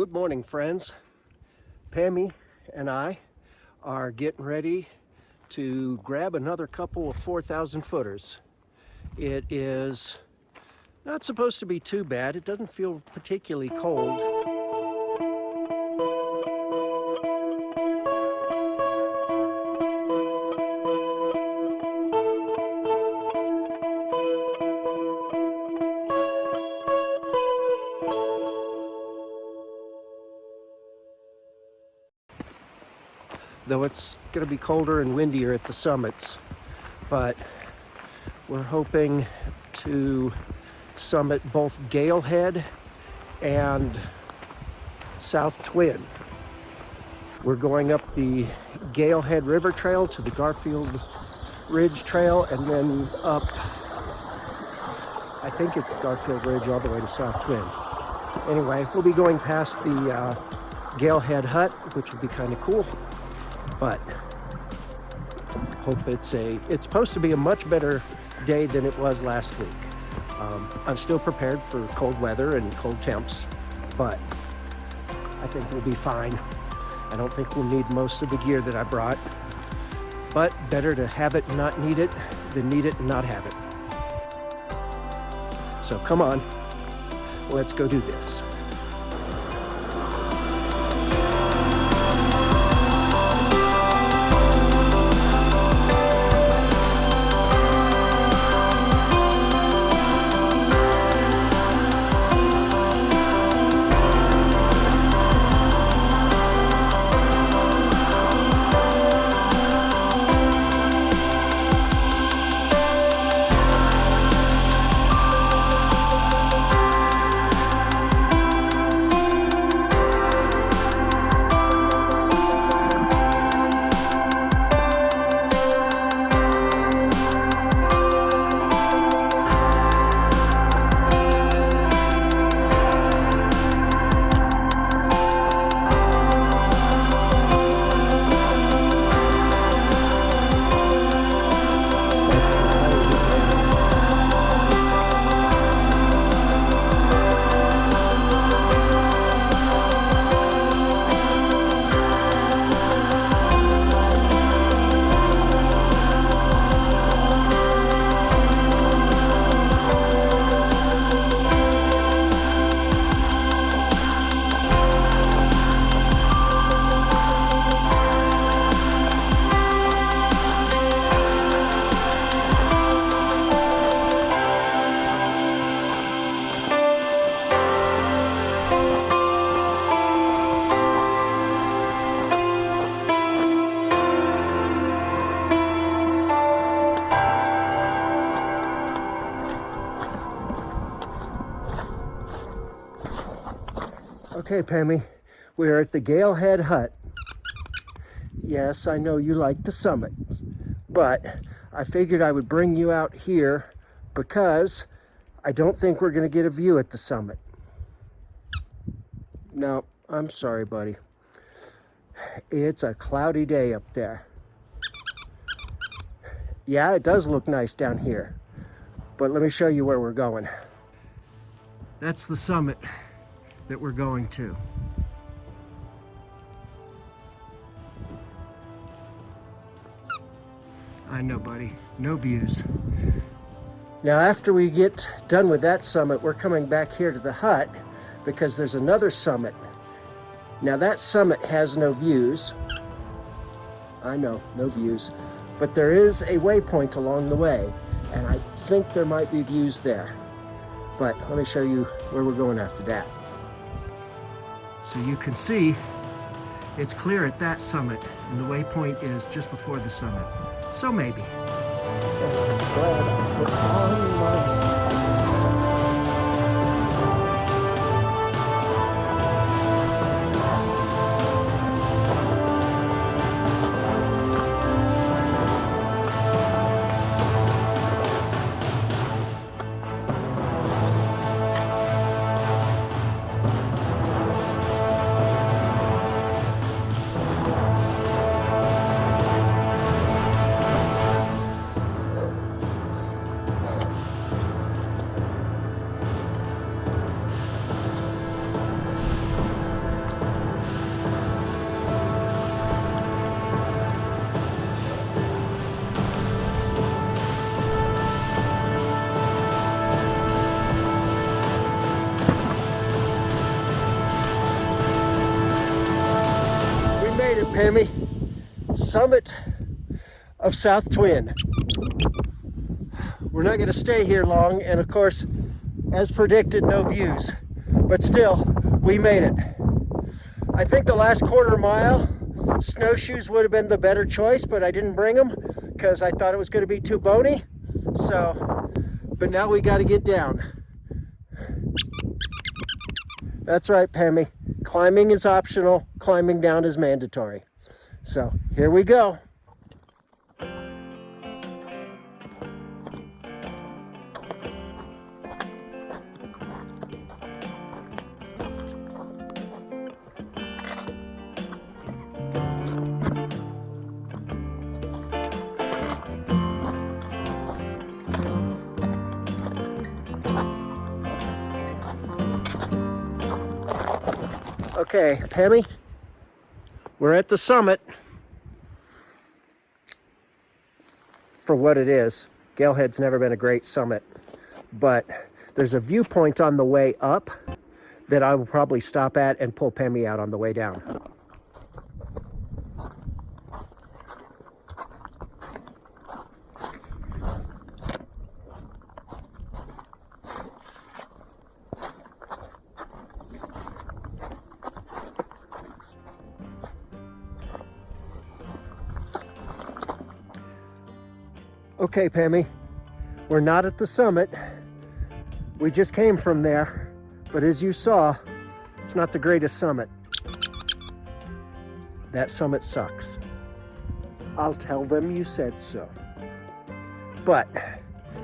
Good morning, friends. Pammy and I are getting ready to grab another couple of 4,000 footers. It is not supposed to be too bad. It doesn't feel particularly cold. Though it's going to be colder and windier at the summits, but we're hoping to summit both Galehead and South Twin. We're going up the Galehead River Trail to the Garfield Ridge Trail, and then up, I think it's Garfield Ridge all the way to South Twin. Anyway, we'll be going past the Galehead hut, which will be kind of cool. But hope it's supposed to be a much better day than it was last week. I'm still prepared for cold weather and cold temps, but I think we'll be fine. I don't think we'll need most of the gear that I brought, but better to have it and not need it than need it and not have it. So come on, let's go do this. Okay, Pammy, we're at the Galehead hut. Yes, I know you like the summit, but I figured I would bring you out here because I don't think we're going to get a view at the summit. No, I'm sorry, buddy. It's a cloudy day up there. Yeah, it does look nice down here, but let me show you where we're going. That's the summit that we're going to. I know, buddy, no views. Now, after we get done with that summit, we're coming back here to the hut because there's another summit. Now, that summit has no views. I know, no views, but there is a waypoint along the way, and I think there might be views there. But let me show you where we're going after that. So you can see it's clear at that summit, and the waypoint is just before the summit. So maybe. Pemmy, summit of South Twin. We're not going to stay here long, and of course, as predicted, no views. But still, we made it. I think the last quarter mile, snowshoes would have been the better choice, but I didn't bring them because I thought it was going to be too bony. So, but now we got to get down. That's right, Pemmy. Climbing is optional, climbing down is mandatory. So, here we go. Okay, Pemmy, we're at the summit. For what it is, Galehead's never been a great summit, but there's a viewpoint on the way up that I will probably stop at and pull Pemmy out on the way down. Okay, Pemmy, we're not at the summit. We just came from there, but as you saw, it's not the greatest summit. That summit sucks. I'll tell them you said so. But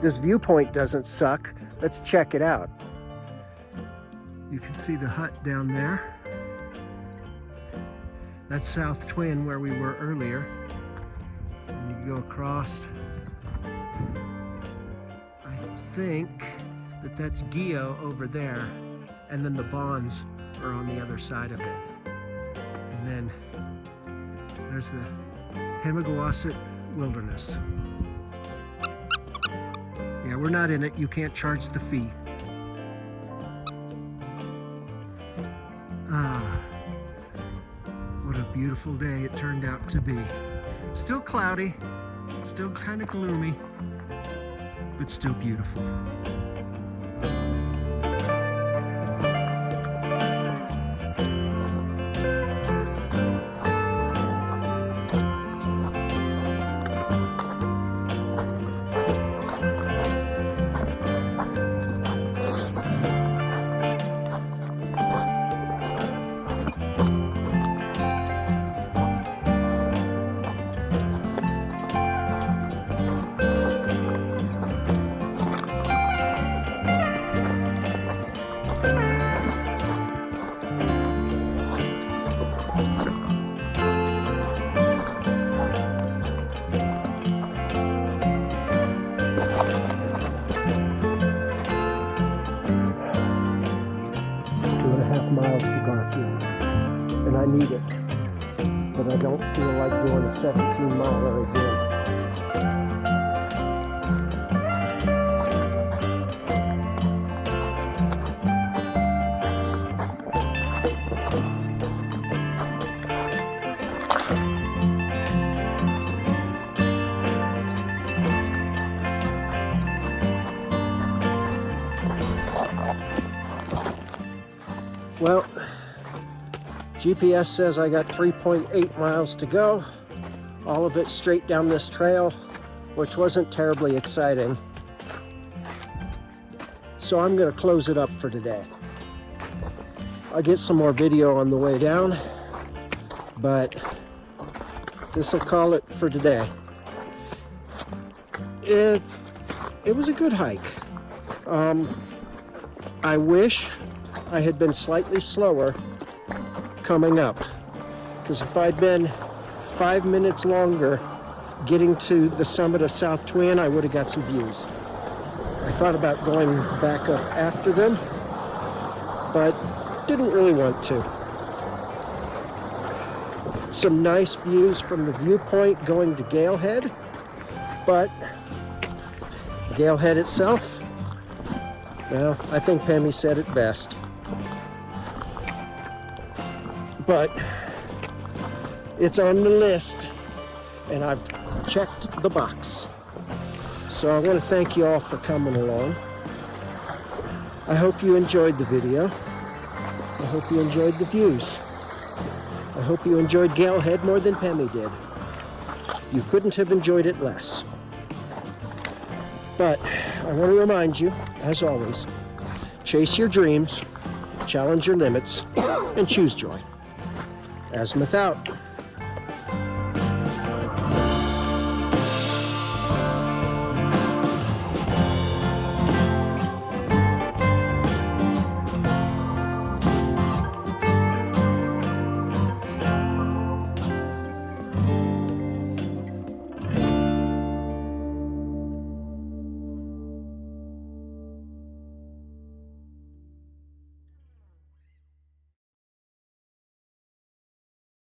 this viewpoint doesn't suck. Let's check it out. You can see the hut down there. That's South Twin where we were earlier. And you go across. I think that that's Gale over there, and then the bonds are on the other side of it. And then there's the Pemigewasset Wilderness. Yeah, we're not in it. You can't charge the fee. Ah, what a beautiful day it turned out to be. Still cloudy, still kind of gloomy, but still beautiful. Miles to Garfield, and I need it, but I don't feel like doing a 17-miler again. Well, GPS says I got 3.8 miles to go, all of it straight down this trail, which wasn't terribly exciting. So I'm going to close it up for today. I'll get some more video on the way down, but this will call it for today. It was a good hike. I wish I had been slightly slower coming up, because if I'd been 5 minutes longer getting to the summit of South Twin, I would have got some views. I thought about going back up after them, but didn't really want to. Some nice views from the viewpoint going to Galehead, but Galehead itself, well, I think Pemmy said it best. But It's on the list, and I've checked the box. So I want to thank you all for coming along. I hope you enjoyed the video. I hope you enjoyed the views. I hope you enjoyed Galehead more than Pemmy did. You couldn't have enjoyed it less. But I want to remind you, as always, chase your dreams, challenge your limits, and choose joy. Azimuth out.